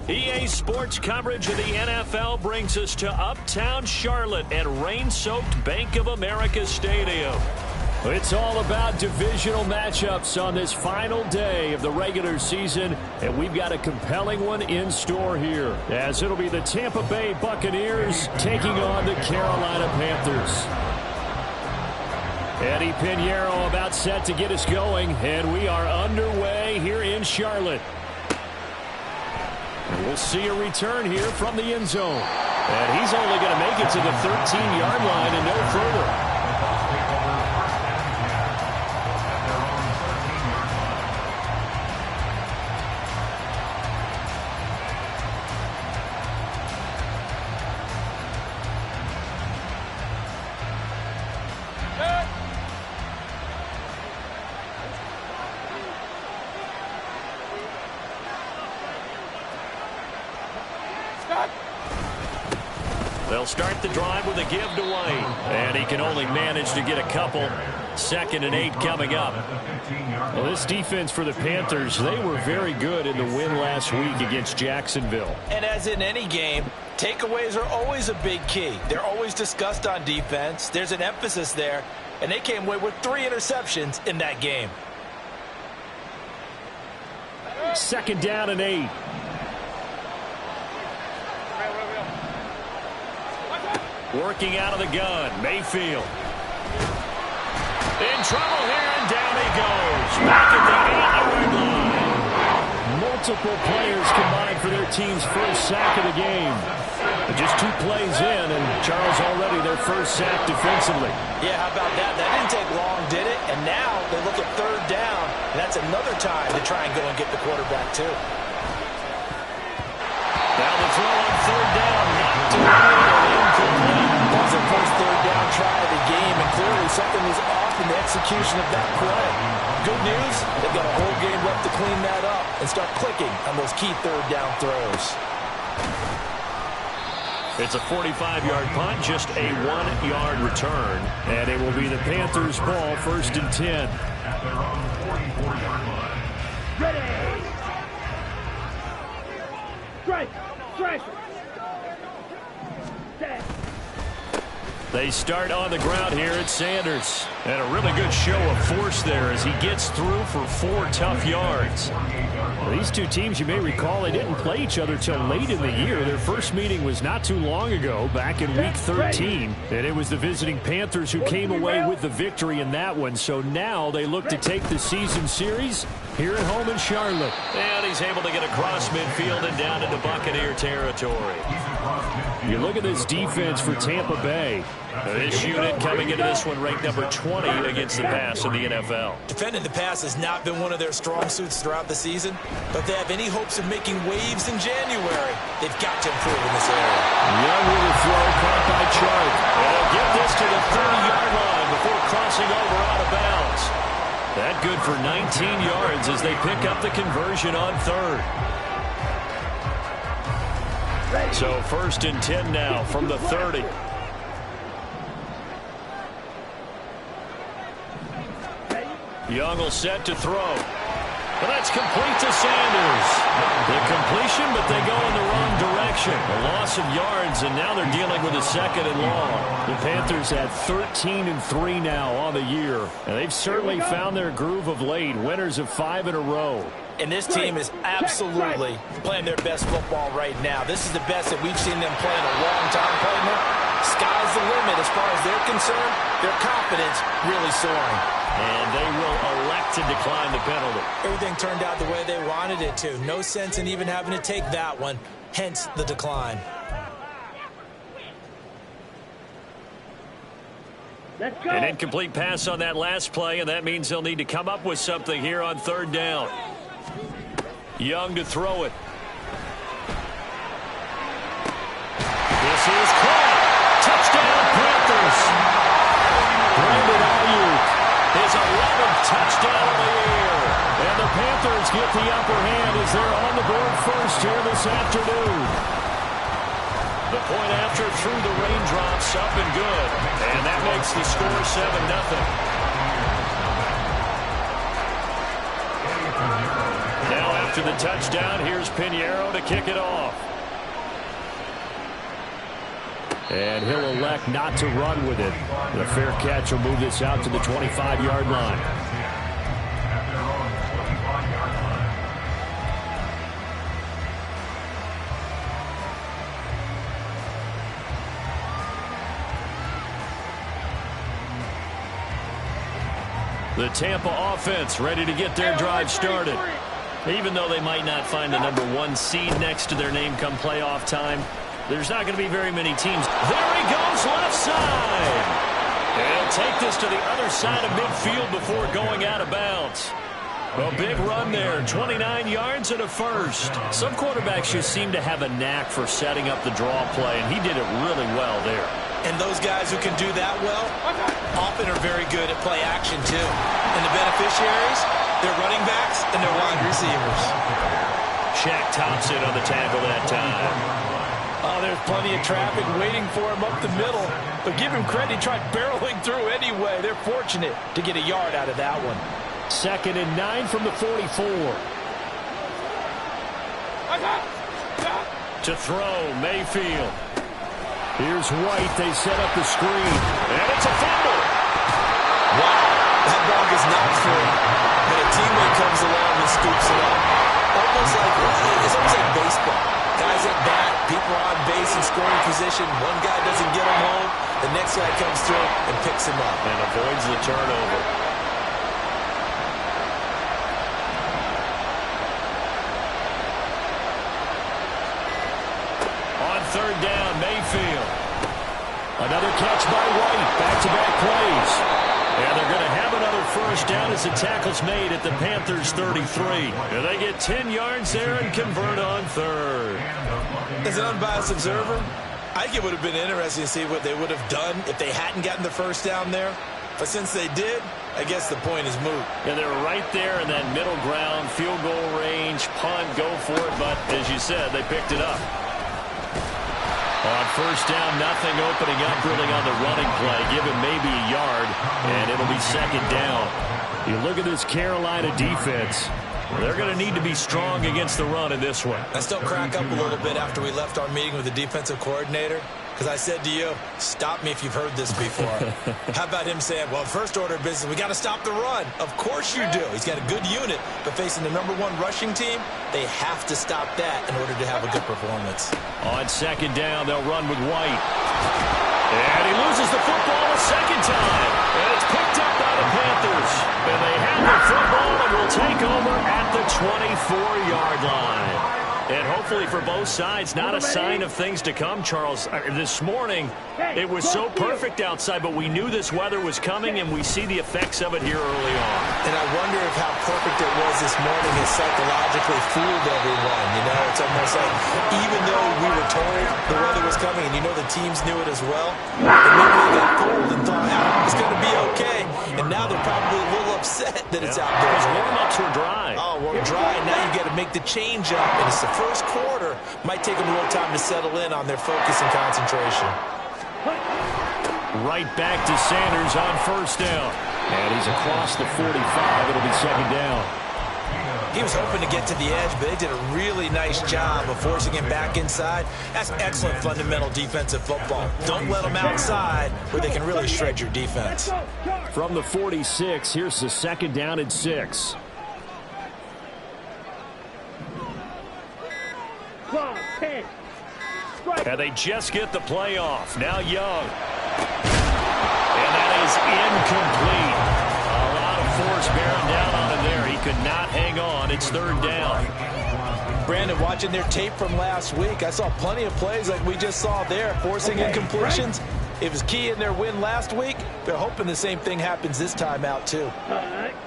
EA Sports coverage of the NFL brings us to Uptown Charlotte at rain-soaked Bank of America Stadium. It's all about divisional matchups on this final day of the regular season, and we've got a compelling one in store here, as it'll be the Tampa Bay Buccaneers taking on the Carolina Panthers. Eddie Pinheiro about set to get us going, and we are underway here in Charlotte. And we'll see a return here from the end zone. And he's only going to make it to the 13-yard line and no further. They'll start the drive with a give to White. And he can only manage to get a couple. 2nd and 8 coming up. Well, this defense for the Panthers, they were very good in the win last week against Jacksonville. And as in any game, takeaways are always a big key. They're always discussed on defense. There's an emphasis there. And they came away with 3 interceptions in that game. 2nd down and 8. Working out of the gun, Mayfield. In trouble here, and down he goes. Back at the 8-yard line. Multiple players combined for their team's first sack of the game. But just 2 plays in, and Charles already their first sack defensively. Yeah, how about that? That didn't take long, did it? And now they look at 3rd down, and that's another time to try and go and get the quarterback, too. Now the throw on 3rd down, knocked away and incomplete. That was the first 3rd down try of the game, and clearly something was off in the execution of that play. Good news, they've got a whole game left to clean that up and start clicking on those key 3rd down throws. It's a 45-yard punt, just a 1-yard return, and it will be the Panthers' ball, 1st and 10. At their own 44-yard line. Ready! Strike! Strike! Set! They start on the ground here at Sanders. And a really good show of force there as he gets through for 4 tough yards. Well, these 2 teams, you may recall, they didn't play each other till late in the year. Their first meeting was not too long ago, back in Week 13. And it was the visiting Panthers who came away with the victory in that one. So now they look to take the season series here at home in Charlotte. And he's able to get across midfield and down into Buccaneer territory. You look at this defense for Tampa Bay. This unit coming into this one ranked number 20 against the pass in the NFL. Defending the pass has not been one of their strong suits throughout the season, but they have any hopes of making waves in January. They've got to improve in this area. Young with a throw caught by Chark. And they'll get this to the 30-yard line before crossing over out of bounds. That good for 19 yards as they pick up the conversion on 3rd. So 1st and 10 now from the 30. Young will set to throw. But that's complete to Sanders. The completion, but they go in the wrong direction. A loss of yards, and now they're dealing with a 2nd and long. The Panthers had 13-3 now on the year. And they've certainly found their groove of late. Winners of 5 in a row. And this team is absolutely playing their best football right now. This is the best that we've seen them play in a long time, Clayton. Sky's the limit as far as they're concerned. Their confidence really soaring. And they will elect to decline the penalty. Everything turned out the way they wanted it to. No sense in even having to take that one, hence the decline. Let's go. An incomplete pass on that last play, and that means they'll need to come up with something here on 3rd down. Young to throw it. This is caught. Touchdown, Panthers. Brandon Ayuk, his 11th touchdown of the year. And the Panthers get the upper hand as they're on the board first here this afternoon. The point after through the raindrops, up and good. And that makes the score 7-0. Now after After the touchdown, here's Pinheiro to kick it off. And he'll elect not to run with it. The fair catch will move this out to the 25-yard line. The Tampa offense ready to get their drive started. Even though they might not find the number 1 seed next to their name come playoff time, there's not going to be very many teams. There he goes, left side. And he'll take this to the other side of midfield before going out of bounds. A big run there, 29 yards and a first. Some quarterbacks just seem to have a knack for setting up the draw play, and he did it really well there. And those guys who can do that well often are very good at play action, too. And the beneficiaries, they're running backs and they're wide receivers. Shaq Thompson on the tackle that time. Oh, there's plenty of traffic waiting for him up the middle. But give him credit, he tried barreling through anyway. They're fortunate to get a yard out of that one. 2nd and 9 from the 44. To throw, Mayfield. Here's White. They set up the screen. And it's a fumble. Wow, that ball is not free. But a teammate comes along and scoops it up. It's almost like baseball. Guys at bat, people are on base in scoring position. One guy doesn't get him home. The next guy comes through and picks him up. And avoids the turnover. On 3rd down, Mayfield. Another catch by White. Back-to-back plays. And they're going to have another first down as the tackle's made at the Panthers' 33. And they get 10 yards there and convert on 3rd. As an unbiased observer, I think it would have been interesting to see what they would have done if they hadn't gotten the first down there. But since they did, I guess the point is moot. And they're right there in that middle ground, field goal range, punt, go for it. But as you said, they picked it up. On 1st down, nothing opening up really on the running play. Give him maybe a yard, and it'll be 2nd down. You look at this Carolina defense. They're going to need to be strong against the run in this one. I still crack up a little bit after we left our meeting with the defensive coordinator, because I said to you, stop me if you've heard this before. How about him saying, well, first order of business, we got to stop the run. Of course you do. He's got a good unit, but facing the number 1 rushing team, they have to stop that in order to have a good performance. On 2nd down, they'll run with White. And he loses the football a 2nd time. And it's picked up by the Panthers. And they have the football and will take over at the 24-yard line. And hopefully for both sides, not a sign of things to come, Charles. This morning, it was so perfect outside, but we knew this weather was coming, and we see the effects of it here early on. And I wonder if how perfect it was this morning has psychologically fooled everyone. You know, it's almost like even though we were told the weather was coming, and you know the teams knew it as well, and maybe they got fooled and thought, it's going to be okay. And now they're probably a little upset that it's out there. Because warm-ups were dry. Oh, we're dry. Now you got to make the change up. And it's the first quarter. Might take them a little time to settle in on their focus and concentration. Right back to Sanders on 1st down. And he's across the 45. It'll be 2nd down. He was hoping to get to the edge, but they did a really nice job of forcing him back inside. That's excellent fundamental defensive football. Don't let them outside where they can really shred your defense. From the 46, here's the 2nd down and 6. And they just get the play off. Now Young. And that is incomplete. A lot of force bearing down on him there. He could not hang on. It's 3rd down. Brandon, watching their tape from last week, I saw plenty of plays like we just saw there, forcing incompletions. It was key in their win last week. They're hoping the same thing happens this time out, too.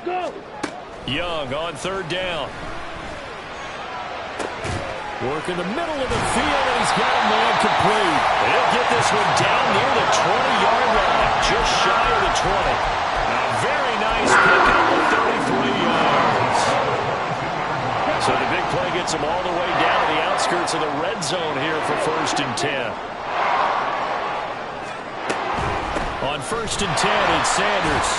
Go. Young on 3rd down. Work in the middle of the field, and he's got a man complete. He'll get this one down near the 20-yard line, just shy of the 20. A very nice pickup of 33 yards. So the big play gets him all the way down to the outskirts of the red zone here for 1st and 10. On 1st and 10, it's Sanders.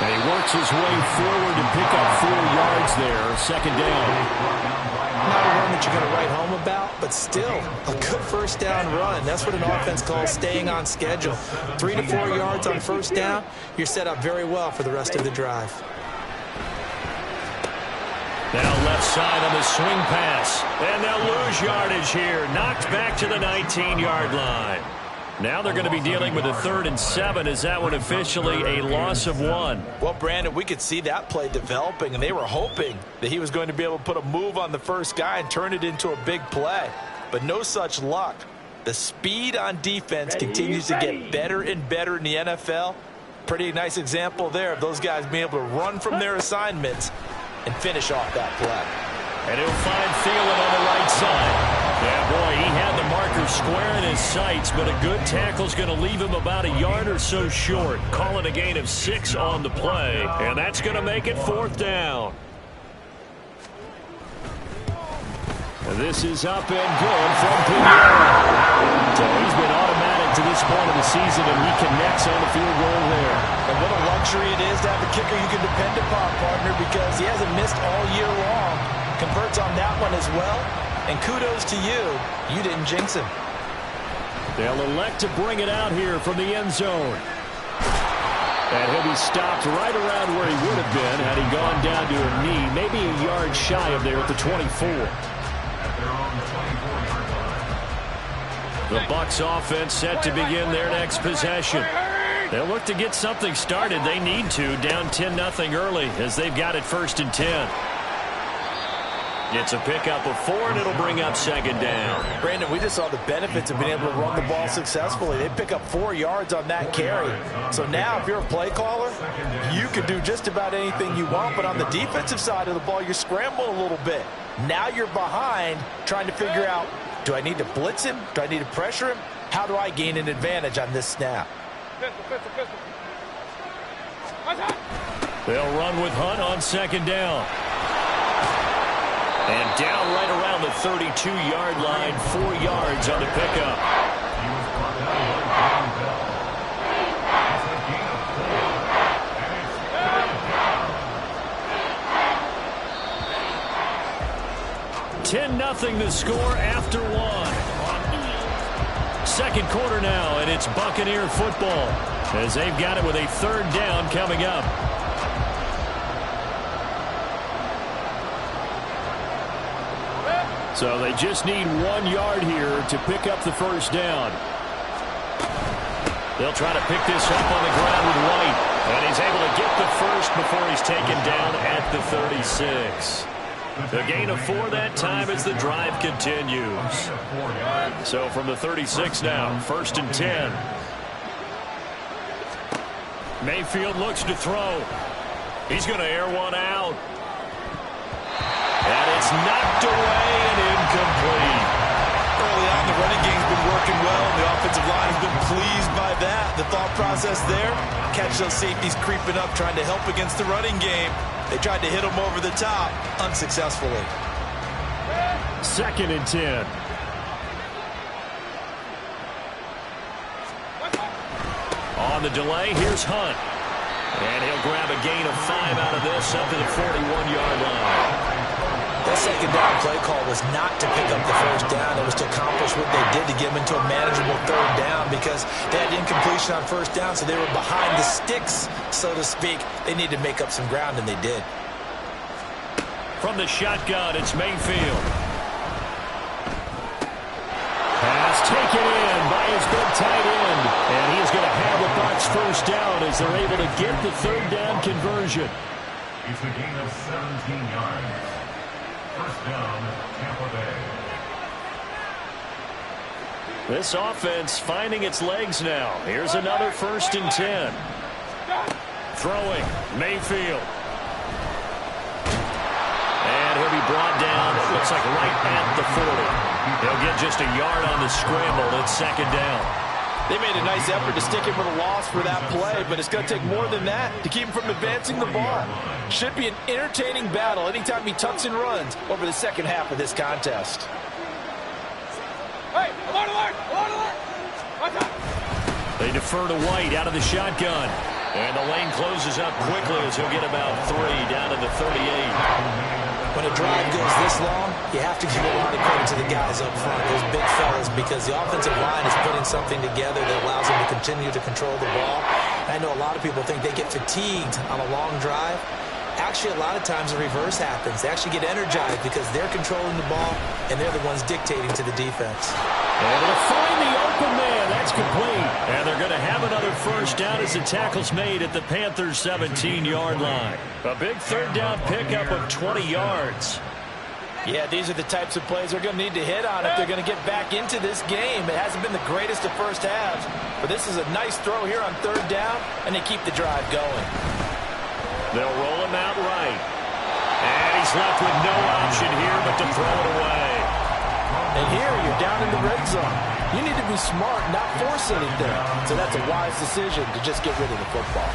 And he works his way forward to pick up 4 yards there. Second down. Not a run that you're going to write home about, but still a good first down run. That's what an offense calls staying on schedule. 3 to 4 yards on first down, you're set up very well for the rest of the drive. Now left side on the swing pass. And they'll lose yardage here. Knocked back to the 19-yard line. Now they're going to be dealing with a 3rd and 7. Is that one officially a loss of 1? Well, Brandon, we could see that play developing, and they were hoping that he was going to be able to put a move on the first guy and turn it into a big play. But no such luck. The speed on defense continues to get better and better in the NFL. Pretty nice example there of those guys being able to run from their assignments and finish off that play. And he'll find Thielen on the right side. Yeah, boy, he had the marker square in his sights, but a good tackle's going to leave him about a yard or so short. Calling a gain of 6 on the play, and that's going to make it 4th down. And this is up and good from Pinheiro. So he's been automatic to this point of the season, and he connects on the field goal there. And what a luxury it is to have a kicker you can depend upon, partner, because he hasn't missed all year long. Converts on that one as well. And kudos to you. You didn't jinx him. They'll elect to bring it out here from the end zone. And he'll be stopped right around where he would have been had he gone down to a knee, maybe a yard shy of there at the 24. The Bucs offense set to begin their next possession. They'll look to get something started. They need to, down 10-0 early as they've got it 1st and 10. It's a pickup of 4, and it'll bring up 2nd down. Brandon, we just saw the benefits of being able to run the ball successfully. They pick up 4 yards on that carry. So now, if you're a play caller, you can do just about anything you want. But on the defensive side of the ball, you're scrambling a little bit. Now you're behind, trying to figure out, do I need to blitz him? Do I need to pressure him? How do I gain an advantage on this snap? They'll run with Hunt on 2nd down. And down right around the 32-yard line, 4 yards on the pickup. $10-0 the score after 1. 2nd quarter now, and it's Buccaneer football as they've got it with a 3rd down coming up. So they just need 1 yard here to pick up the 1st down. They'll try to pick this up on the ground with White. And he's able to get the 1st before he's taken down at the 36. The gain of 4 that time as the drive continues. So from the 36 now, 1st and 10. Mayfield looks to throw. He's going to air one out. And it's knocked away and incomplete. Early on, the running game's been working well, and the offensive line has been pleased by that. The thought process there, catch those safeties creeping up, trying to help against the running game. They tried to hit them over the top, unsuccessfully. 2nd and 10. On the delay, here's Hunt. And he'll grab a gain of 5 out of this up to the 41-yard line. That 2nd down play call was not to pick up the 1st down. It was to accomplish what they did to get them into a manageable 3rd down because they had incompletion on 1st down, so they were behind the sticks, so to speak. They needed to make up some ground, and they did. From the shotgun, it's Mayfield. Pass taken in by his big tight end. And he is going to have the Bucs 1st down as they're able to get the 3rd down conversion. It's a gain of 17 yards. 1st down, Tampa Bay. This offense finding its legs now. Here's another 1st and 10. Throwing, Mayfield. And he'll be brought down, it looks like right at the 40. He'll get just a yard on the scramble. It's 2nd down. They made a nice effort to stick him with a loss for that play, but it's going to take more than that to keep him from advancing the ball. Should be an entertaining battle anytime he tucks and runs over the 2nd half of this contest. Hey, alert, alert, alert, alert. They defer to White out of the shotgun. And the lane closes up quickly as he'll get about 3 down to the 38. When a drive goes this long, you have to give a lot of credit to the guys up front, those big fellas, because the offensive line is putting something together that allows them to continue to control the ball. I know a lot of people think they get fatigued on a long drive. Actually, a lot of times the reverse happens. They actually get energized because they're controlling the ball, and they're the ones dictating to the defense. Able to find the open man. That's complete. And they're going to have another first down as the tackle's made at the Panthers' 17-yard line. A big third down pickup of 20 yards. Yeah, these are the types of plays they're going to need to hit on if they're going to get back into this game. It hasn't been the greatest of first halves, but this is a nice throw here on third down, and they keep the drive going. They'll roll him out right. And he's left with no option here but to throw it away. And here you're down in the red zone. You need to be smart, not force anything. So that's a wise decision to just get rid of the football.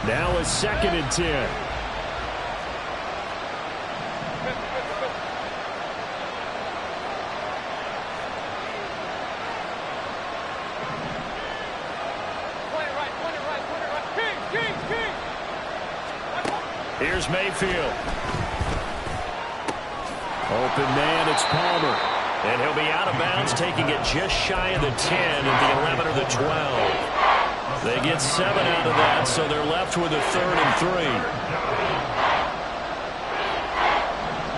Now a 2nd and 10. Here's Mayfield. Open man, it's Palmer. And he'll be out of bounds, taking it just shy of the 10 at the 11 or the 12. They get 7 out of that, so they're left with a 3rd and 3.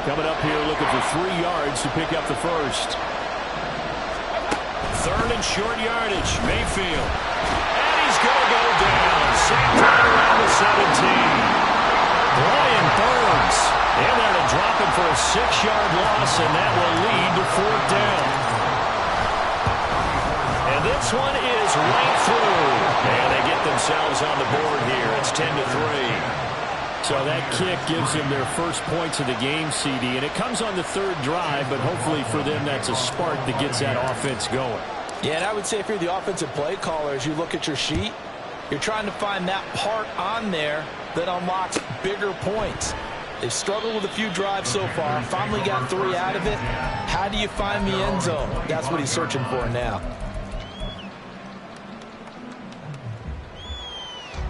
Coming up here looking for 3 yards to pick up the first. 3rd and short yardage, Mayfield. And he's going to go down. Sacked right around the 17. Brian Burns in there to drop him for a 6-yard loss, and that will lead to 4th down. And this one is right through. And they get themselves on the board here. It's 10-3. So that kick gives them their first points of the game, CD, and it comes on the 3rd drive, but hopefully for them that's a spark that gets that offense going. Yeah, and I would say if you're the offensive play caller, as you look at your sheet, you're trying to find that part on there that unlocks bigger points. They've struggled with a few drives so far. Finally got 3 out of it. How do you find the end zone? That's what he's searching for now.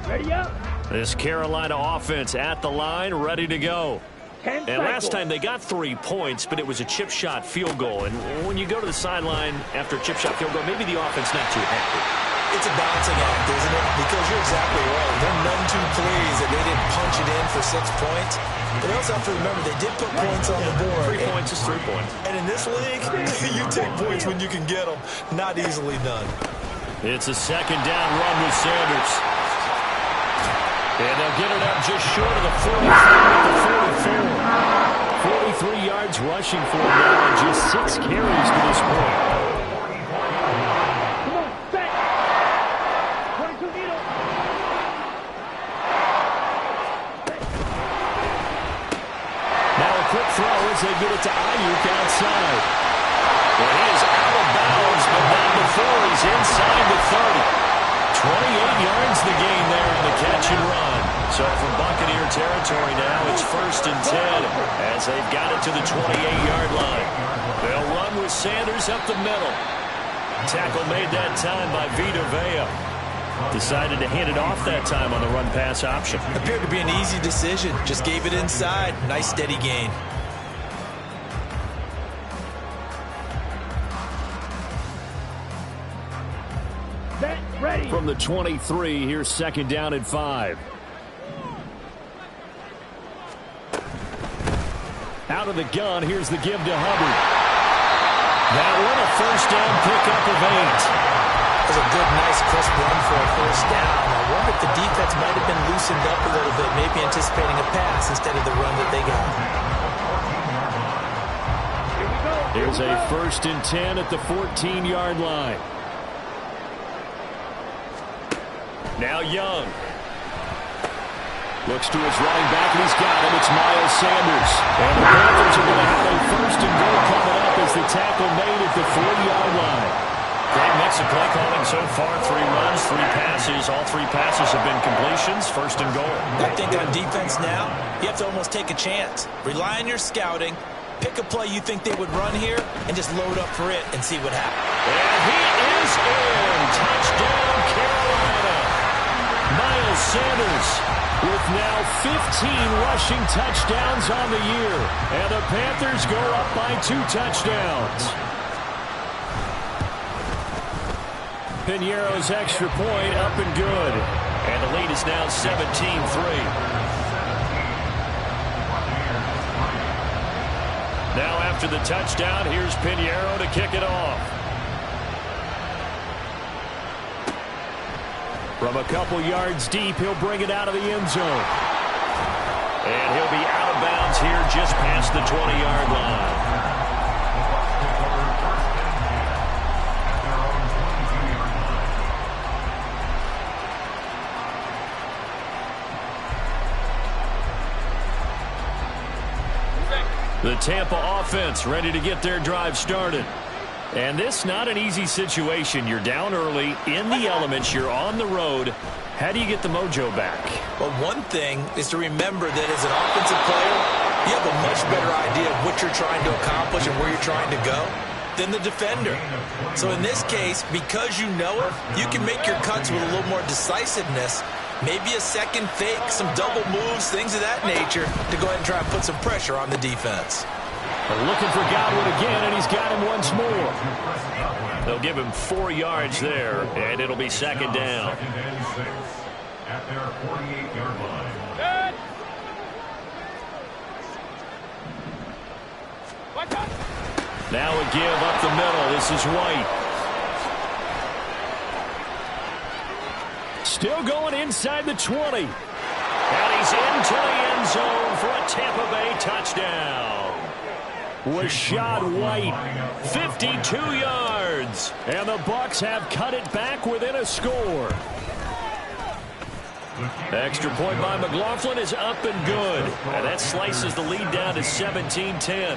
Ready up. This Carolina offense at the line, ready to go. And last time they got 3 points, but it was a chip shot field goal. And when you go to the sideline after a chip shot field goal, maybe the offense not too happy. It's a balancing act, isn't it? Because you're exactly right. They're none too pleased that they didn't punch it in for 6 points. But they also have to remember they did put points on the board. 3 points is 3 points. And in this league, you take points when you can get them. Not easily done. It's a 2nd down run with Sanders. And they'll get it up just short of the 45 at the 44. 43 yards rushing for him now and just 6 carries to this point. They get it to Ayuk outside. And he is out of bounds, but not before he's inside the 30. 28 yards the gain there in the catch and run. So from Buccaneer territory now, it's 1st and 10 as they've got it to the 28-yard line. They'll run with Sanders up the middle. Tackle made that time by Vita Vea. Decided to hand it off that time on the run-pass option. Appeared to be an easy decision. Just gave it inside. Nice steady gain. Ready. From the 23, here's 2nd down and 5. Out of the gun, here's the give to Hubbard. That one a 1st down pickup of 8. That was a good, nice, crisp run for a 1st down. I wonder if the defense might have been loosened up a little bit, maybe anticipating a pass instead of the run that they got. Here's a 1st and 10 at the 14-yard line. Now Young. Looks to his running back, and he's got him. It's Miles Sanders. And the Panthers are going to have a 1st and goal coming up as the tackle made at the 40-yard line. Great mix of play calling so far. 3 runs, 3 passes. All 3 passes have been completions. 1st and goal. I think on defense now, you have to almost take a chance. Rely on your scouting Pick a play you think they would run here and just load up for it and see what happens. And he is in. Touchdown, Carolina. Miles Sanders with now 15 rushing touchdowns on the year. And the Panthers go up by 2 touchdowns. Piñeiro's extra point up and good. And the lead is now 17-3. Now after the touchdown, here's Piñeiro to kick it off. From a couple yards deep, he'll bring it out of the end zone. And he'll be out of bounds here just past the 20-yard line. The Tampa offense ready to get their drive started. And this not an easy situation. You're down early, in the elements, you're on the road. How do you get the mojo back? Well, one thing is to remember that as an offensive player, you have a much better idea of what you're trying to accomplish and where you're trying to go than the defender. So in this case, because you know it, you can make your cuts with a little more decisiveness. Maybe a second fake, some double moves, things of that nature to go ahead and try and put some pressure on the defense. They're looking for Godwin again, and he's got him once more. They'll give him 4 yards there, and it'll be second down. Second and 6 at their 48-yard line. Now a give up the middle. This is White. Still going inside the 20. And he's into the end zone for a Tampa Bay touchdown. Rashad White, 52 yards. And the Bucs have cut it back within a score. Extra point by McLaughlin is up and good. And that slices the lead down to 17-10.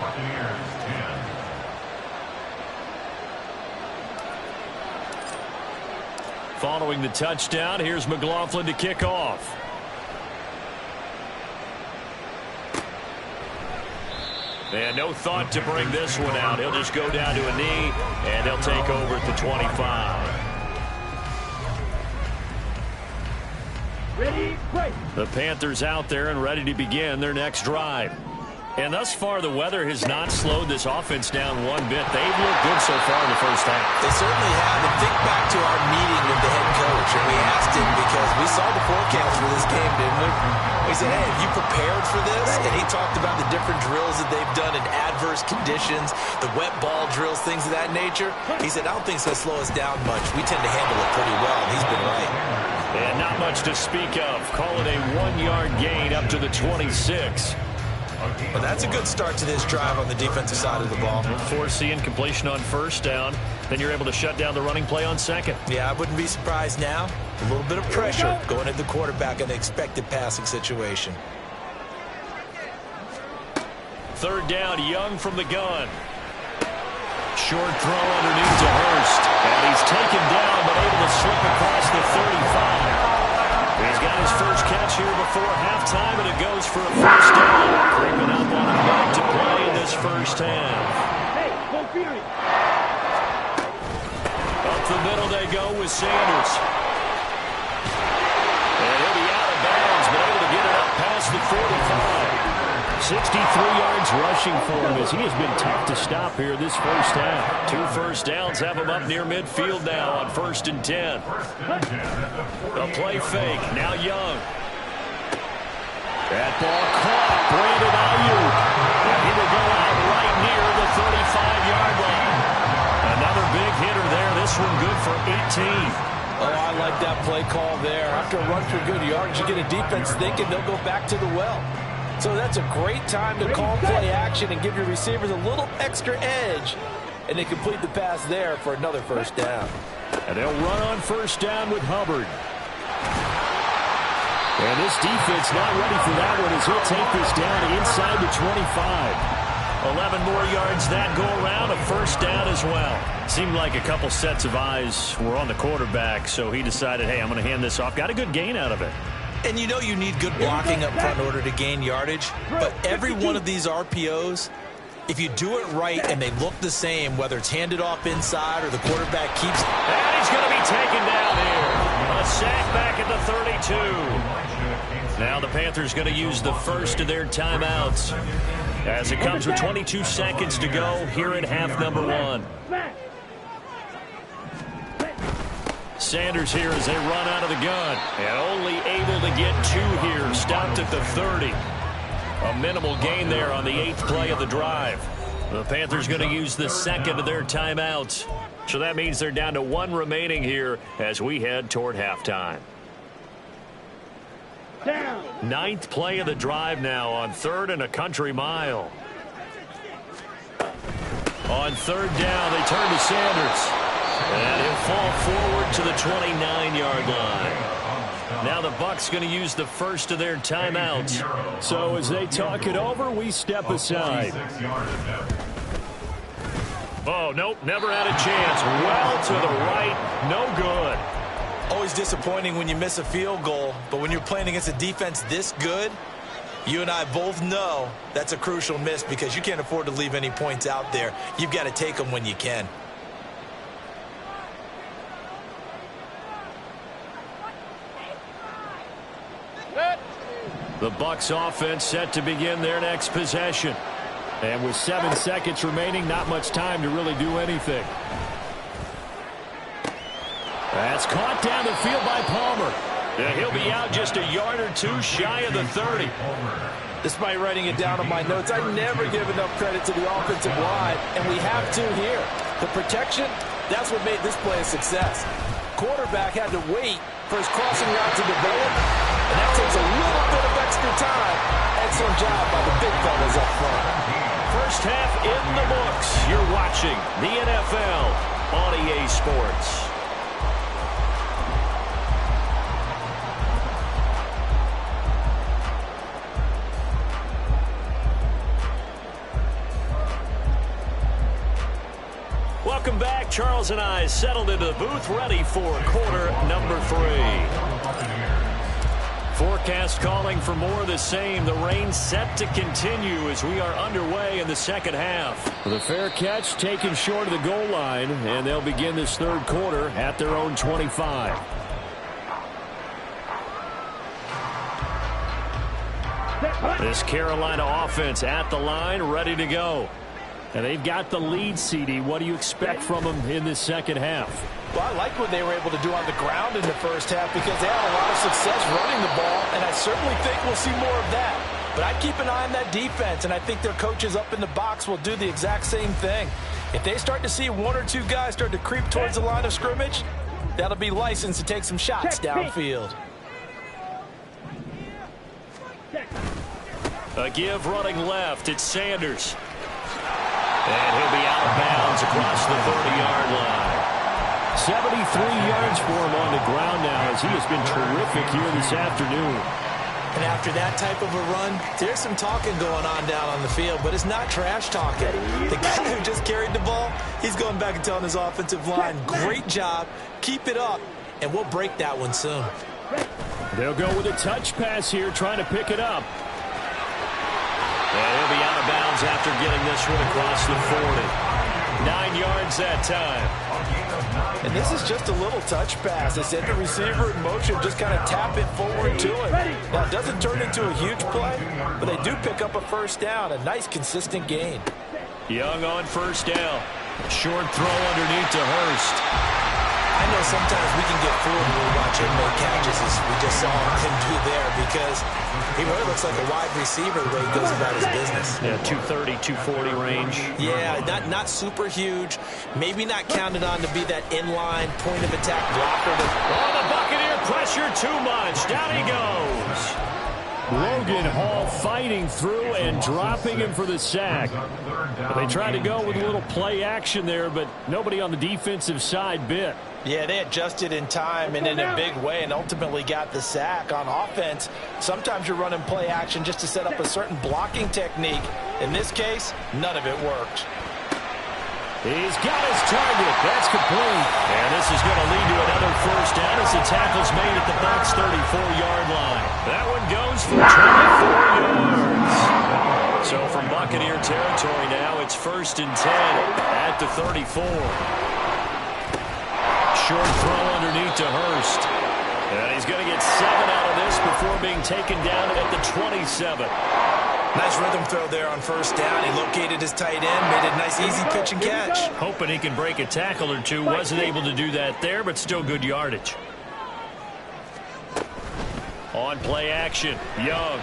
Following the touchdown, here's McLaughlin to kick off. And no thought to bring this one out. He'll just go down to a knee, and they'll take over at the 25. Ready, break. The Panthers out there and ready to begin their next drive. And thus far, the weather has not slowed this offense down one bit. They've looked good so far in the first half. They certainly have. And think back to our meeting with the head coach, and we asked him because we saw the forecast for this game, didn't we? We said, hey, have you prepared for this? And he talked about the different drills that they've done in adverse conditions, the wet ball drills, things of that nature. He said, I don't think it's going to slow us down much. We tend to handle it pretty well, and he's been right. And not much to speak of. Call it a 1-yard gain up to the 26. Well, that's a good start to this drive on the defensive side of the ball. Forcing completion on first down. Then you're able to shut down the running play on second. Yeah, I wouldn't be surprised now. A little bit of pressure going at the quarterback in the expected passing situation. Third down, Young from the gun. Short throw underneath to Hurst. And he's taken down but able to slip across the 35. He's got his first catch here before halftime, and it goes for a first down. Creeping up on him back to play in this first half. Hey, go Fury. Up the middle they go with Sanders. And he'll be out of bounds, but able to get it up past the 45. 63 yards rushing for him as he has been tough to stop here this first half. 2 first downs have him up near midfield now on 1st and 10. A play fake. Now Young. That ball caught. Brandon Ayuk. And he will go out right near the 35-yard line. Another big hitter there. This one good for 18. Oh, I like that play call there. After a run for good yards, you get a defense thinking they'll go back to the well. So that's a great time to call play action and give your receivers a little extra edge. And they complete the pass there for another first down. And they'll run on first down with Hubbard. And this defense not ready for that one as he'll take this down inside the 25. 11 more yards that go around, a first down as well. Seemed like a couple sets of eyes were on the quarterback, so he decided, hey, I'm going to hand this off. Got a good gain out of it. And you know you need good blocking up front in order to gain yardage. But every one of these RPOs If you do it right and they look the same, whether it's handed off inside or the quarterback keeps... And he's going to be taken down here. A sack back at the 32. Now the Panthers going to use the first of their timeouts as it comes with 22 seconds to go here at half number 1. Sanders here as they run out of the gun. And only able to get 2 here. Stopped at the 30. A minimal gain there on the 8th play of the drive. The Panthers going to use the second of their timeouts. So that means they're down to 1 remaining here as we head toward halftime. 9th play of the drive now on 3rd and a country mile. On 3rd down, they turn to Sanders. And he'll fall forward to the 29-yard line. Now the Bucs going to use the first of their timeouts. So as they talk it over, we step aside. Oh, nope, never had a chance. Well to the right, no good. Always disappointing when you miss a field goal, but when you're playing against a defense this good, you and I both know that's a crucial miss because you can't afford to leave any points out there. You've got to take them when you can. The Bucs offense set to begin their next possession. And with 7 seconds remaining, not much time to really do anything. That's caught down the field by Palmer. And he'll be out just a yard or 2 shy of the 30. Despite writing it down on my notes, I never give enough credit to the offensive line, and we have to here. The protection, that's what made this play a success. Quarterback had to wait for his crossing route to develop, and that takes a little bit of extra time. Excellent job by the big fellas up front. First half in the books. You're watching the NFL on EA Sports. Welcome back. Charles and I settled into the booth, ready for quarter number 3. Forecast calling for more of the same. The rain set to continue as we are underway in the second half. The fair catch taken short of the goal line, and they'll begin this third quarter at their own 25. This Carolina offense at the line, ready to go. And they've got the lead, CD. What do you expect from them in this second half? Well, I like what they were able to do on the ground in the first half because they had a lot of success running the ball, and I certainly think we'll see more of that. But I'd keep an eye on that defense, and I think their coaches up in the box will do the exact same thing. If they start to see 1 or 2 guys start to creep towards the line of scrimmage, that'll be licensed to take some shots downfield. A give running left. It's Sanders. And he'll be out of bounds across the 30-yard line. 73 yards for him on the ground now as he has been terrific here this afternoon. And after that type of a run, there's some talking going on down on the field, but it's not trash talking. The guy who just carried the ball, he's going back and telling his offensive line, great job, keep it up, and we'll break that one soon. They'll go with a touch pass here, trying to pick it up. And he'll be out of bounds after getting this one across the 40. 9 yards that time. And this is just a little touch pass. They set the receiver in motion, just kind of tap it forward to him. Now, it doesn't turn into a huge play, but they do pick up a first down, a nice, consistent gain. Young on first down. Short throw underneath to Hurst. I know sometimes we can get fooled when we watch him make catches, as we just saw him do there, because he really looks like a wide receiver the way he goes about his business. Yeah, 230, 240 range. Yeah, not super huge. Maybe not counted on to be that inline point of attack blocker. Oh, the Buccaneer pressure too much. Down he goes. Logan Hall fighting through and dropping him for the sack. They tried to go with a little play action there, but nobody on the defensive side bit. Yeah, they adjusted in time and in a big way and ultimately got the sack. On offense, sometimes you're running play action just to set up a certain blocking technique. In this case, none of it worked. He's got his target. That's complete. And this is going to lead to another first down as the tackle's made at the Bucs 34-yard line. That one goes for 24 yards. So from Buccaneer territory now, it's 1st and 10 at the 34. Short throw underneath to Hurst. And he's going to get 7 out of this before being taken down at the 27. Nice rhythm throw there on 1st down. He located his tight end, made it a nice easy pitch and catch. Hoping he can break a tackle or two. Wasn't able to do that there, but still good yardage. On play action, Young.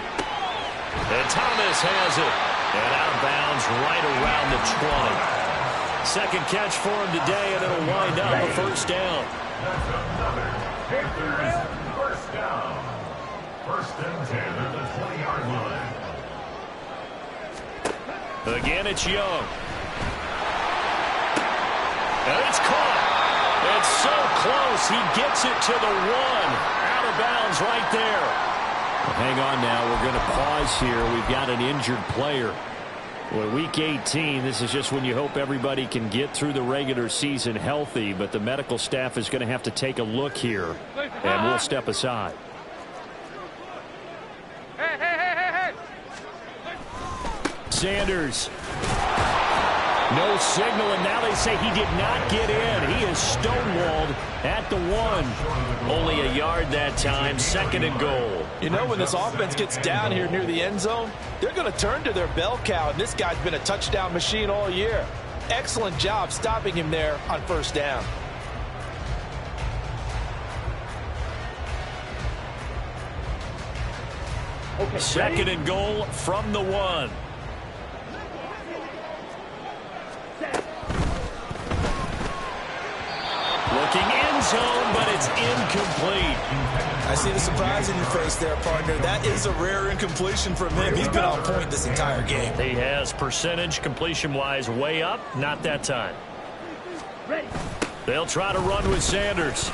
And Thomas has it. And out of bounds right around the 20. Second catch for him today, and it'll wind up a 1st down. That's another Panthers first down. 1st and 10 at the 20-yard line. Again, it's Young. And it's caught. It's so close. He gets it to the 1. Out of bounds right there. Hang on now. We're going to pause here. We've got an injured player. Well, week 18, this is just when you hope everybody can get through the regular season healthy, but the medical staff is going to have to take a look here, and we'll step aside. Sanders. No signal, and now they say he did not get in. He is stonewalled at the 1. Only a yard that time, 2nd and goal. You know, when this offense gets down here near the end zone, they're going to turn to their bell cow, and this guy's been a touchdown machine all year. Excellent job stopping him there on 1st down. Okay, 2nd and goal from the 1. Looking end zone, but it's incomplete. I see the surprise in your face there, partner. That is a rare incompletion from him. He's been on point this entire game. He has percentage completion-wise way up. Not that time. Ready. They'll try to run with Sanders.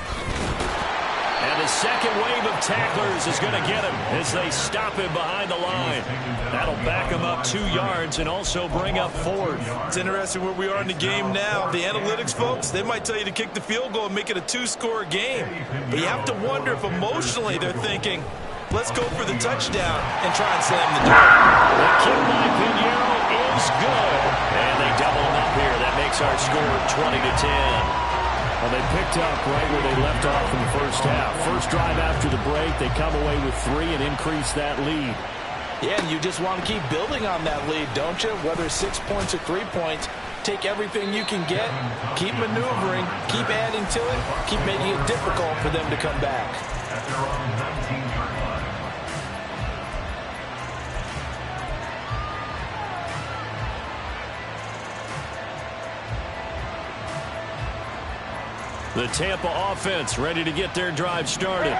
And the second wave of tacklers is going to get him as they stop him behind the line. That'll back him up 2 yards and also bring up 4th. It's interesting where we are in the game now. The analytics folks, they might tell you to kick the field goal and make it a 2-score game. But you have to wonder if emotionally they're thinking, let's go for the touchdown and try and slam the door. The kick by Pinheiro is good. And they double him up here. That makes our score 20-10. Well, they picked up right where they left off in the 1st half. First drive after the break, they come away with 3 and increase that lead. Yeah, and you just want to keep building on that lead, don't you? Whether 6 points or 3 points, take everything you can get, keep maneuvering, keep adding to it, keep making it difficult for them to come back. At their own 19-yard line. The Tampa offense ready to get their drive started.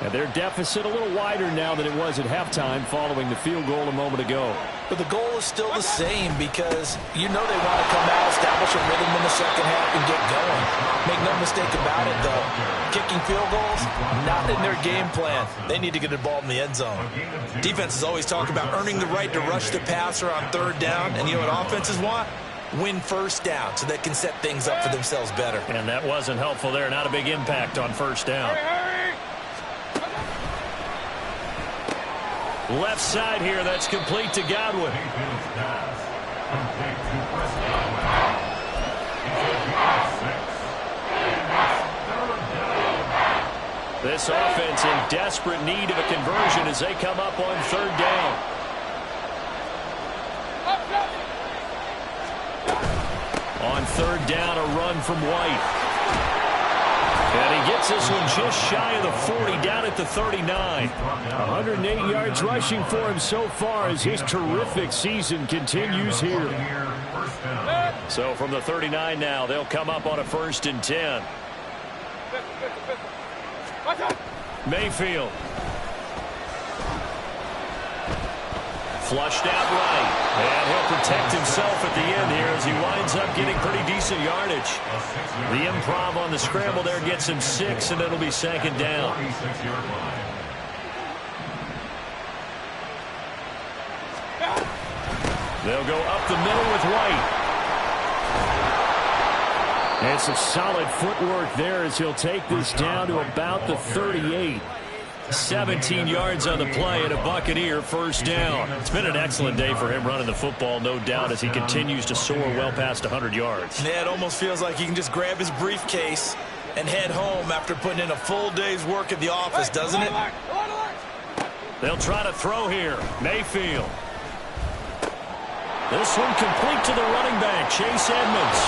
And their deficit a little wider now than it was at halftime following the field goal a moment ago. But the goal is still the same because you know they want to come out, establish a rhythm in the second half, and get going. Make no mistake about it, though. Kicking field goals, not in their game plan. They need to get the ball in the end zone. Defenses always talk about earning the right to rush the passer on 3rd down, and you know what offenses want? Win 1st down so they can set things up for themselves better. And that wasn't helpful there. Not a big impact on 1st down. Left side here, that's complete to Godwin. This offense in desperate need of a conversion as they come up on 3rd down. On 3rd down, a run from White. And he gets this one just shy of the 40, down at the 39. 108 yards rushing for him so far as his terrific season continues here. So from the 39 now, they'll come up on a 1st and 10. Mayfield. Flushed out right. And he'll protect himself at the end here as he winds up getting pretty decent yardage. The improv on the scramble there gets him 6, and it'll be 2nd down. They'll go up the middle with White. And some solid footwork there as he'll take this down to about the 38. 17 yards on the play and a Buccaneer first down. It's been an excellent day for him running the football, no doubt, as he continues to soar well past 100 yards. Yeah, it almost feels like he can just grab his briefcase and head home after putting in a full day's work at the office, doesn't it? They'll try to throw here. Mayfield. This one complete to the running back, Chase Edmonds.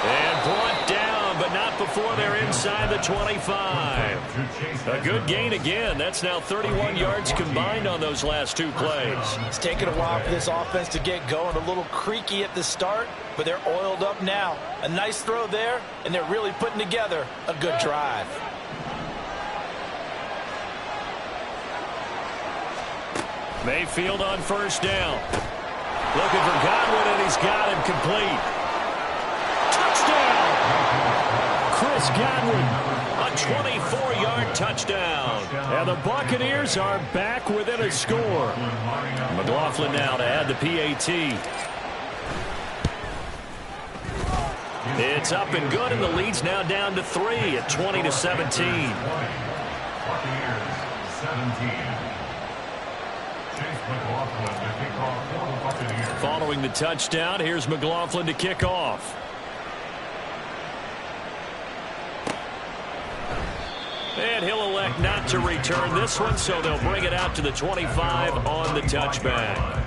And brought down, but not before they're inside the 25. A good gain again. That's now 31 yards combined on those last two plays. It's taken a while for this offense to get going. A little creaky at the start, but they're oiled up now. A nice throw there, and they're really putting together a good drive. Mayfield on first down. Looking for Godwin, and he's got him complete. Touchdown! Chris Godwin, a 24-yard touchdown. And the Buccaneers are back within a score. McLaughlin now to add the PAT. It's up and good, and the lead's now down to 3 at 20-17. Buccaneers 17. Following the touchdown, here's McLaughlin to kick off. And he'll elect not to return this one, so they'll bring it out to the 25 on the touchback.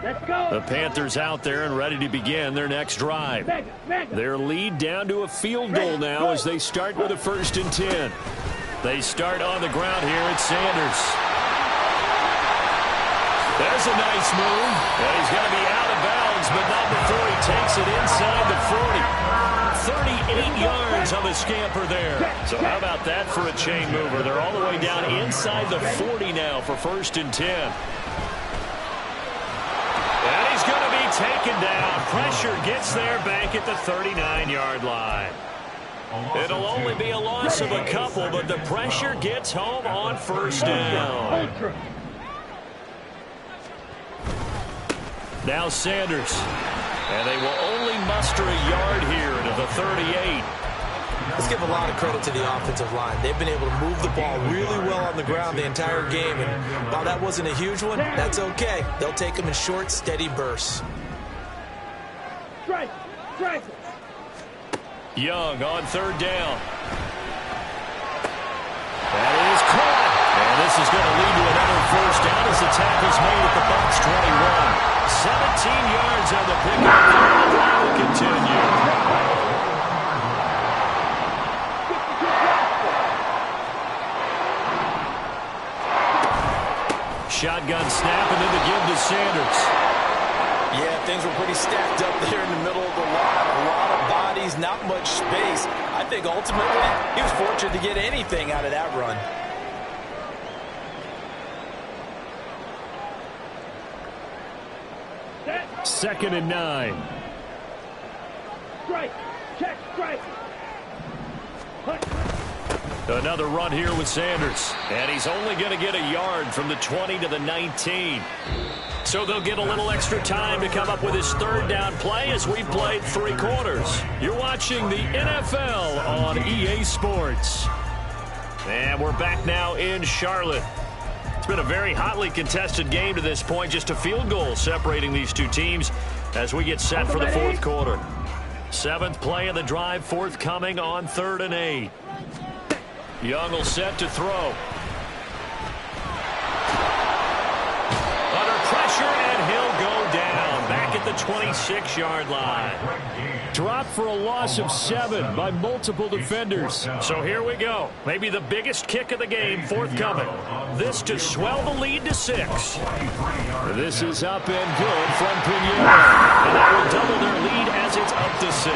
Let's go. The Panthers out there and ready to begin their next drive. Their lead down to a field goal now as they start with a 1st and 10. They start on the ground here at Sanders. There's a nice move. And he's going to be out of bounds, but not before he takes it inside the 40. 38 yards on the scamper there. So how about that for a chain mover? They're all the way down inside the 40 now for 1st and 10. And he's going to be taken down. Pressure gets there back at the 39-yard line. It'll only be a loss of a couple, but the pressure gets home on 1st down. Now Sanders. And they will only muster a yard here to the 38. Let's give a lot of credit to the offensive line. They've been able to move the ball really well on the ground the entire game. And while that wasn't a huge one, that's okay. They'll take them in short, steady bursts. Strike. Young on 3rd down. That is caught. And this is going to lead to another 1st down as the tackle's made at the Bucs 21. 17 yards on the pickup. That will continue. Shotgun snap and then the give to Sanders. Yeah, things were pretty stacked up there in the middle of the line. A lot of bodies, not much space. I think ultimately he was fortunate to get anything out of that run. Second and 9. Strike. Check. Strike. Another run here with Sanders. And he's only going to get a yard from the 20 to the 19. So they'll get a little extra time to come up with his 3rd down play as we played 3 quarters. You're watching the NFL on EA Sports. And we're back now in Charlotte. It's been a very hotly contested game to this point. Just a field goal separating these two teams as we get set for the 4th quarter. 7th play of the drive forthcoming on 3rd and 8. Young will set to throw. Under pressure, and he'll go down. Back at the 26-yard line. Dropped for a loss of 7 by multiple defenders. So here we go. Maybe the biggest kick of the game forthcoming. This to swell the lead to 6. This is up and good from Pinheiro. And that will double their lead as it's up to 6.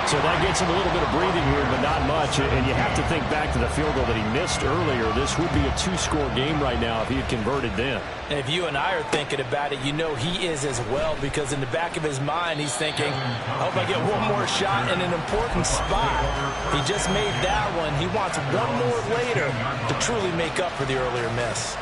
So that gets him a little bit of breathing room, but not much. And you have to think back to the field goal that he missed earlier. This would be a 2-score game right now if he had converted then. And if you and I are thinking about it, you know he is as well, because in the back of his mind, he's thinking, I hope I get one more shot in an important spot. He just made that one. He wants one more later to truly make up for the earlier miss.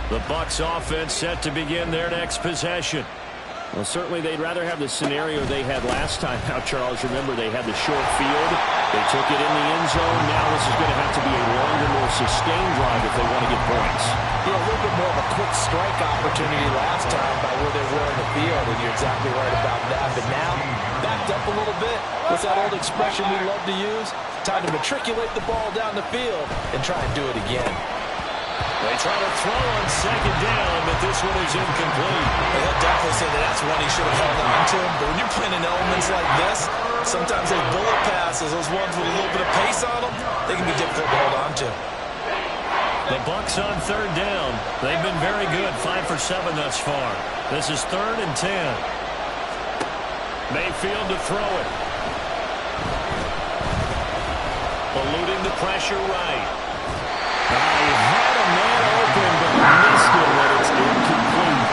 The Bucs offense set to begin their next possession. Well, certainly they'd rather have the scenario they had last time out, Charles. Remember, they had the short field. They took it in the end zone. Now this is going to have to be a longer, more sustained drive if they want to get points. Yeah, a little bit more of a quick strike opportunity last time by where they were in the field, and you're exactly right about that. But now, backed up a little bit. What's that old expression we love to use? Time to matriculate the ball down the field and try and do it again. They try to throw on second down, but this one is incomplete. Well, he'll definitely say that that's one he should have held on to. But when you're playing in elements like this, sometimes those bullet passes, those ones with a little bit of pace on them, they can be difficult to hold on to. The Bucs on third down. They've been very good, 5 for 7 thus far. This is 3rd and 10. Mayfield to throw it. Eluding the pressure right. He had a man open, but missed it when it's incomplete.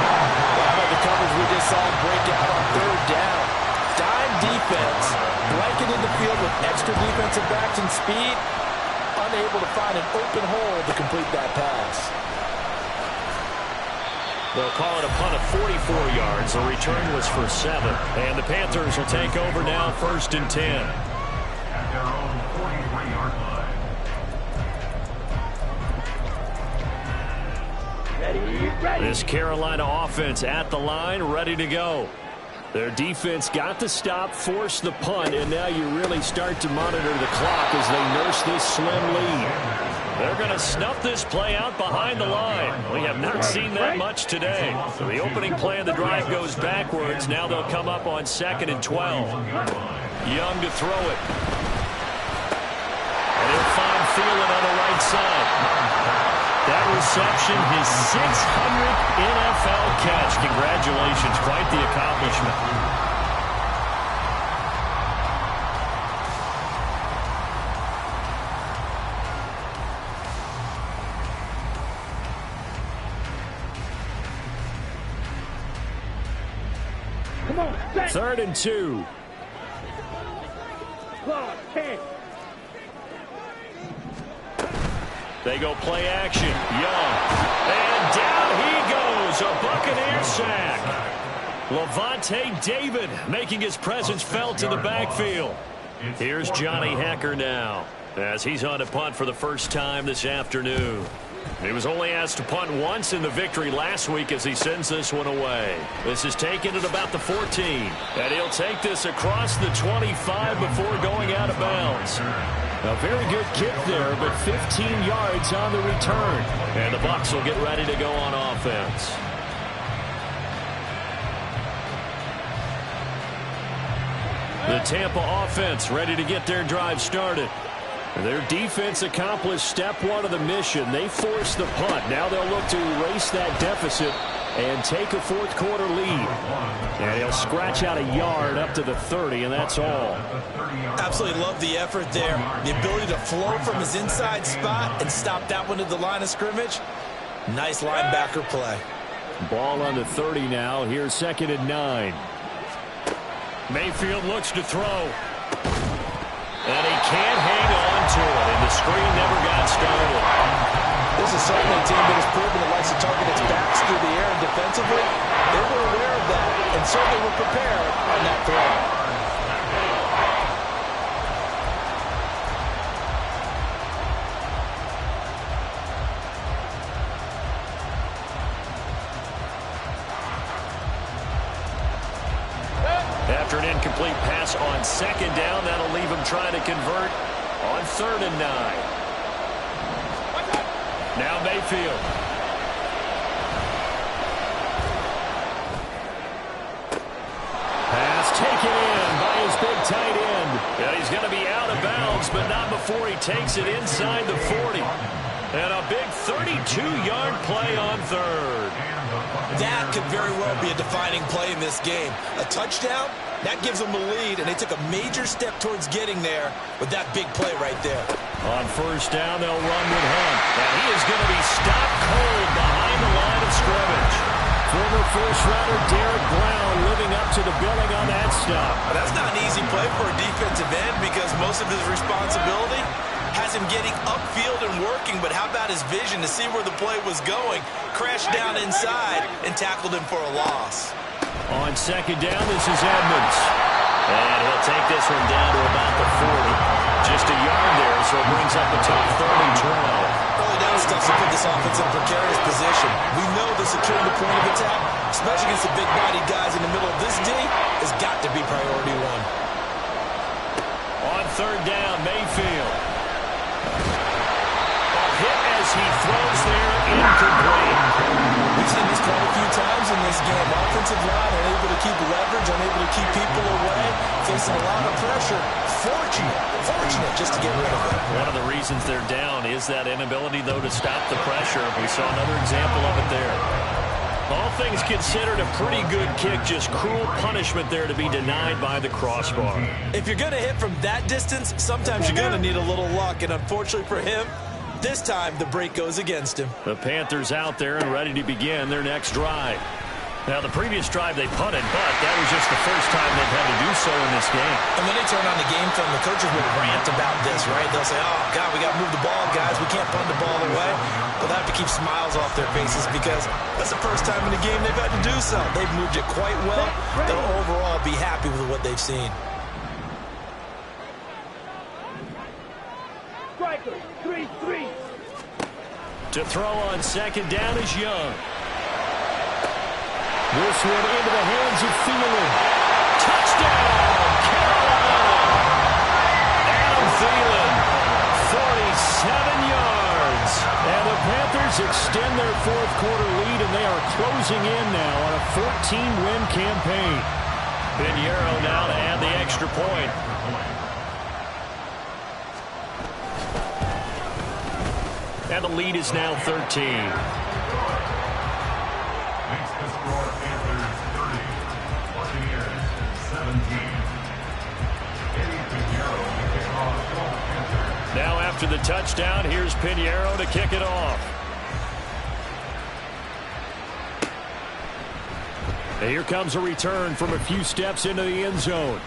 How about the coverage we just saw break out on third down? Dime defense, blanketed the field with extra defensive backs and speed, unable to find an open hole to complete that pass. They'll call it a punt of 44 yards. The return was for 7. And the Panthers will take over now, 1st and 10. At their own 43-yard line. This Carolina offense at the line, ready to go. Their defense got the stop, forced the punt, and now you really start to monitor the clock as they nurse this slim lead. They're going to snuff this play out behind the line. We have not seen that much today. So the opening play of the drive goes backwards. Now they'll come up on 2nd and 12. Young to throw it. And he'll find Thielen on the right side. That reception, his 600th NFL catch. Congratulations, quite the accomplishment. Come on, set. 3rd and 2. Clock, 10. They go play action. Young. And down he goes. A Buccaneer sack. Lavonte David making his presence felt in the backfield. Here's Johnny Hekker now as he's on to punt for the first time this afternoon. He was only asked to punt once in the victory last week as he sends this one away. This is taken at about the 14. And he'll take this across the 25 before going out of bounds. A very good kick there, but 15 yards on the return. And the Bucs will get ready to go on offense. The Tampa offense ready to get their drive started. Their defense accomplished step 1 of the mission. They forced the punt. Now they'll look to erase that deficit and take a 4th quarter lead. And he'll scratch out a yard up to the 30, and that's all. Absolutely love the effort there. The ability to flow from his inside spot and stop that one at the line of scrimmage. Nice linebacker play. Ball on the 30 now. Here's 2nd and 9. Mayfield looks to throw. And he can't hang on to it, and the screen never got started. This is certainly a team that has proven it likes to target its backs through the air and defensively. They were aware of that and certainly were prepared on that throw. After an incomplete pass on 2nd down, that'll leave him trying to convert on 3rd and 9. Now Mayfield. Pass taken in by his big tight end. And he's going to be out of bounds, but not before he takes it inside the 40. And a big 32-yard play on 3rd. That could very well be a defining play in this game. A touchdown, that gives them the lead, and they took a major step towards getting there with that big play right there. On 1st down, they'll run with Hunt. And he is going to be stopped cold behind the line of scrimmage. Former first-rounder Derek Brown living up to the billing on that stop. That's not an easy play for a defensive end because most of his responsibility has him getting upfield and working, but how about his vision to see where the play was going? Crashed down inside and tackled him for a loss. On second down, this is Edmonds. And he'll take this one down to about the 40. Just a yard there, so it brings up the top third and 12. Early down stuff to put this offense in a precarious position. We know that securing the point of attack, especially against the big-bodied guys in the middle of this D, has got to be priority one. On third down, Mayfield. A hit as he throws there, incomplete. We've seen this quite a few times in this game. Offensive line unable to keep leverage, unable to keep people away, facing a lot of pressure. Fortunate just to get rid of it. One of the reasons they're down is that inability, though, to stop the pressure. We saw another example of it there. All things considered, a pretty good kick, just cruel punishment there to be denied by the crossbar. If you're going to hit from that distance, sometimes you're going to need a little luck, and unfortunately for him, this time the break goes against him. The Panthers out there and ready to begin their next drive. Now, the previous drive they punted, but that was just the first time they've had to do so in this game. And when they turn on the game film, the coaches will rant about this, right? They'll say, oh, God, we got to move the ball, guys. We can't punt the ball away. But they have to keep smiles off their faces because that's the first time in the game they've had to do so. They've moved it quite well. They'll overall be happy with what they've seen. Striker, 3-3. To throw on second down is Young. This one into the hands of Thielen. Touchdown, Carolina! Adam Thielen, 47 yards. And the Panthers extend their fourth quarter lead, and they are closing in now on a 14-win campaign. Pinheiro now to add the extra point. And the lead is now 13. Makes the score Panthers 30, Buccaneers 17. Eddie Pinheiro to kick off for the Panthers. Now after the touchdown, here's Pinheiro to kick it off. And here comes a return from a few steps into the end zone.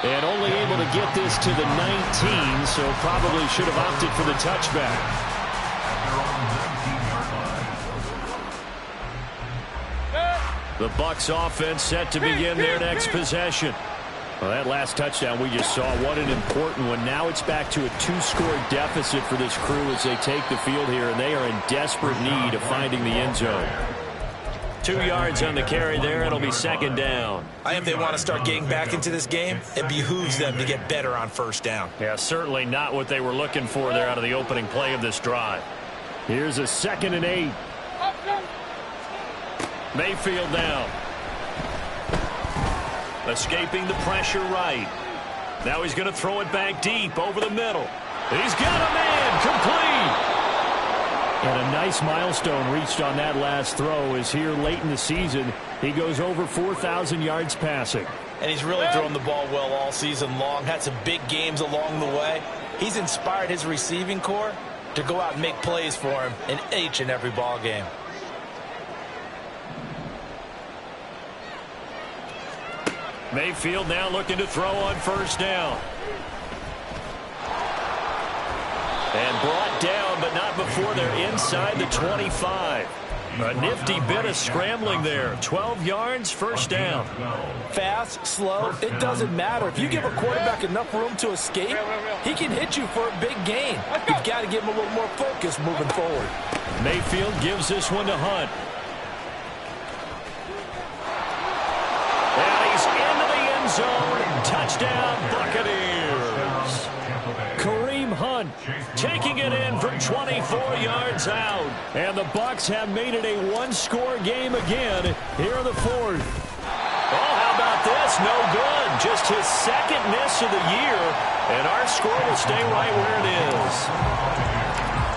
And only able to get this to the 19, so probably should have opted for the touchback. The Bucs offense set to begin their next possession. Well, that last touchdown we just saw, what an important one. Now it's back to a 2-score deficit for this crew as they take the field here, and they are in desperate need of finding the end zone. 2 yards on the carry there. It'll be second down. I think they want to start getting back into this game. It behooves them to get better on first down. Yeah, certainly not what they were looking for there out of the opening play of this drive. Here's a 2nd and 8. Mayfield down. Escaping the pressure right. Now he's going to throw it back deep over the middle. He's got a man complete. And a nice milestone reached on that last throw is here late in the season. He goes over 4,000 yards passing. And he's really thrown the ball well all season long. Had some big games along the way. He's inspired his receiving corps to go out and make plays for him in each and every ball game. Mayfield now looking to throw on first down. And brought down, but not before they're inside the 25. A nifty bit of scrambling there. 12 yards, first down. Fast, slow, it doesn't matter. If you give a quarterback enough room to escape, he can hit you for a big gain. You've got to give him a little more focus moving forward. Mayfield gives this one to Hunt. And he's into the end zone. Touchdown, Buccaneers. Kareem Hunt taking it in from 24 yards out. And the Bucs have made it a one-score game again here in the fourth. Oh, how about this? No good. Just his second miss of the year. And our score will stay right where it is.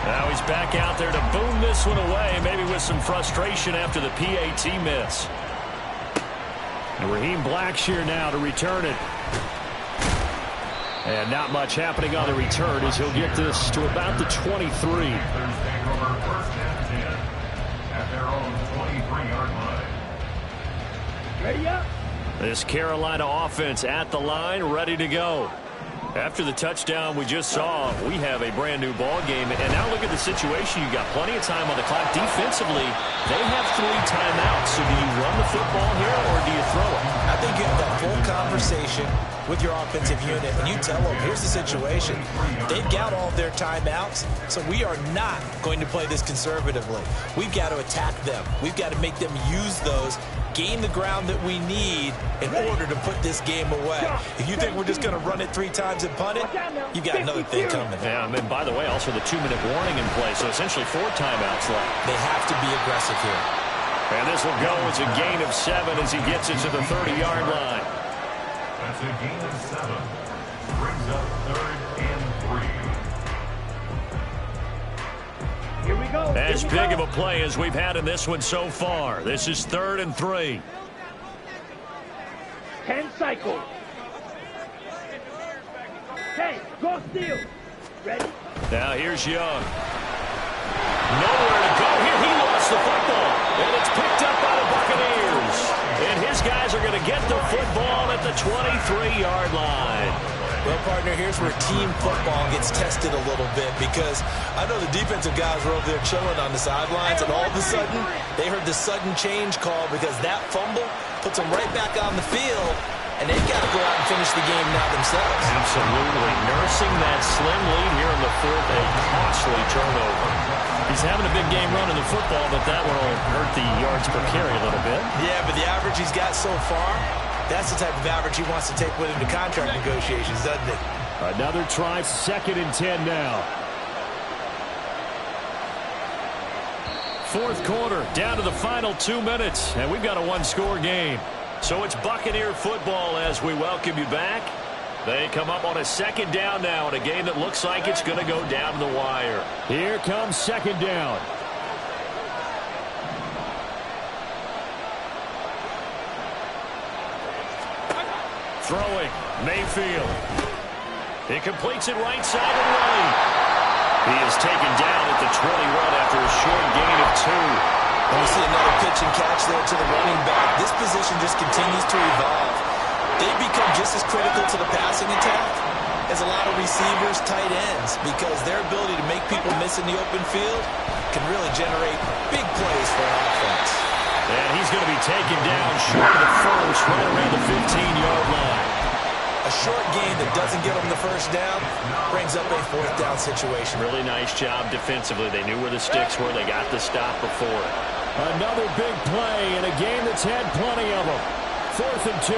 Now he's back out there to boom this one away, maybe with some frustration after the PAT miss. And Raheem Blackshear now to return it. And not much happening on the return as he'll get this to about the 23. At their own 23-yard line. Ready up. This Carolina offense at the line, ready to go. After the touchdown we just saw, we have a brand new ball game. And now look at the situation. You got plenty of time on the clock. Defensively, they have 3 timeouts. So do you run the football here or do you throw it? I think you have that full conversation with your offensive unit, and you tell them, here's the situation. They've got all of their timeouts, so we are not going to play this conservatively. We've got to attack them. We've got to make them use those, gain the ground that we need in order to put this game away. If you think we're just going to run it 3 times and punt it, you've got another thing coming. Yeah, and by the way, also the 2-minute warning in play, so essentially 4 timeouts left. They have to be aggressive here. And this will go as a gain of 7 as he gets it to the 30-yard line. That's a gain of 7. Brings up 3rd and 3. Here we go. As big of a play as we've had in this one so far. This is 3rd and 3. 10 cycles. 10. Go steal. Ready? Now here's Young. Nowhere to go here. He lost the football. And it's picked up by the Buccaneers. And his guys are going to get the football at the 23-yard line. Well, partner, here's where team football gets tested a little bit, because I know the defensive guys were over there chilling on the sidelines, and all of a sudden they heard the sudden change call because that fumble puts them right back on the field, and they've got to go out and finish the game now themselves. Absolutely. Nursing that slim lead here in the 4th, a costly turnover. He's having a big game running the football, but that will hurt the yards per carry a little bit. Yeah, but the average he's got so far, that's the type of average he wants to take with him to contract negotiations, doesn't it? Another try, 2nd and 10 now. 4th quarter, down to the final 2 minutes, and we've got a 1-score game. So it's Buccaneer football as we welcome you back. They come up on a 2nd down now in a game that looks like it's going to go down to the wire. Here comes 2nd down. Throwing, Mayfield. He completes it right side and right. He is taken down at the 21 after a short gain of 2. We see another pitch and catch there to the running back. This position just continues to evolve. They become just as critical to the passing attack as a lot of receivers, tight ends, because their ability to make people miss in the open field can really generate big plays for an offense. And he's going to be taken down short of the first, right around the 15-yard line. A short gain that doesn't get them the first down brings up a 4th down situation. Really nice job defensively. They knew where the sticks were. They got the stop before. Another big play in a game that's had plenty of them. 4th and 2.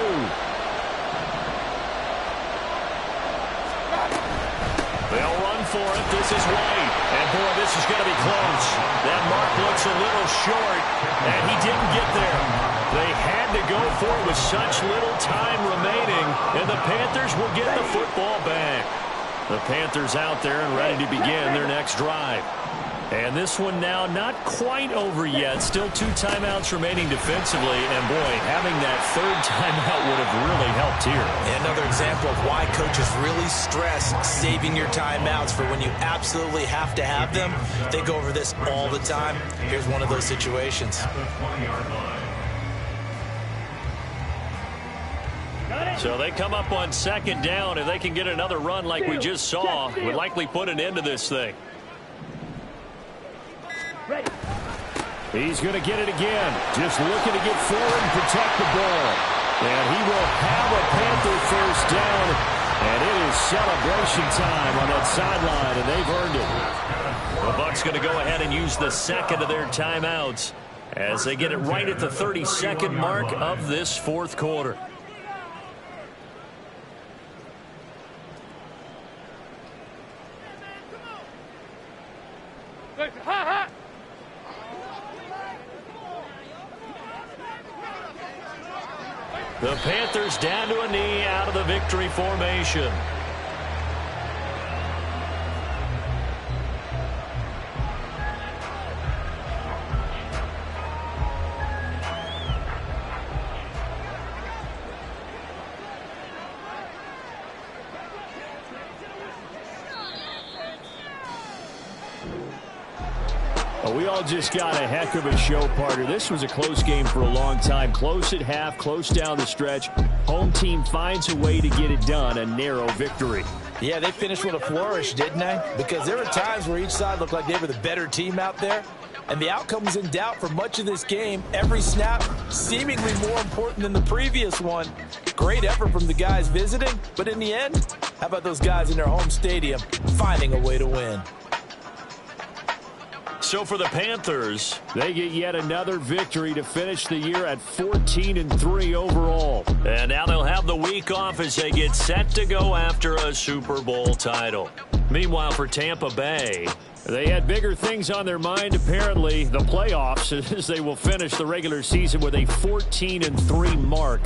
They'll run for it. This is White. And, boy, this is going to be close. That mark looks a little short, and he didn't get there. They had to go for it with such little time remaining, and the Panthers will get the football back. The Panthers out there and ready to begin their next drive. And this one now not quite over yet. Still 2 timeouts remaining defensively. And, boy, having that 3rd timeout would have really helped here. And another example of why coaches really stress saving your timeouts for when you absolutely have to have them. They go over this all the time. Here's one of those situations. So they come up on 2nd down. If they can get another run like we just saw, would likely put an end to this thing. Ready. He's going to get it again. Just looking to get forward and protect the ball. And he will have a Panther 1st down. And it is celebration time on that sideline, and they've earned it. The Bucs going to go ahead and use the 2nd of their timeouts as they get it right at the 32nd mark of this 4th quarter. The Panthers down to a knee out of the victory formation. We all just got a heck of a show, partner. This was a close game for a long time. Close at half, close down the stretch. Home team finds a way to get it done, a narrow victory. Yeah, they finished with a flourish, didn't they? Because there were times where each side looked like they were the better team out there, and the outcome was in doubt for much of this game. Every snap seemingly more important than the previous one. Great effort from the guys visiting, but in the end, how about those guys in their home stadium finding a way to win? So for the Panthers, they get yet another victory to finish the year at 14-3 overall. And now they'll have the week off as they get set to go after a Super Bowl title. Meanwhile, for Tampa Bay, they had bigger things on their mind, apparently, the playoffs, as they will finish the regular season with a 14-3 mark.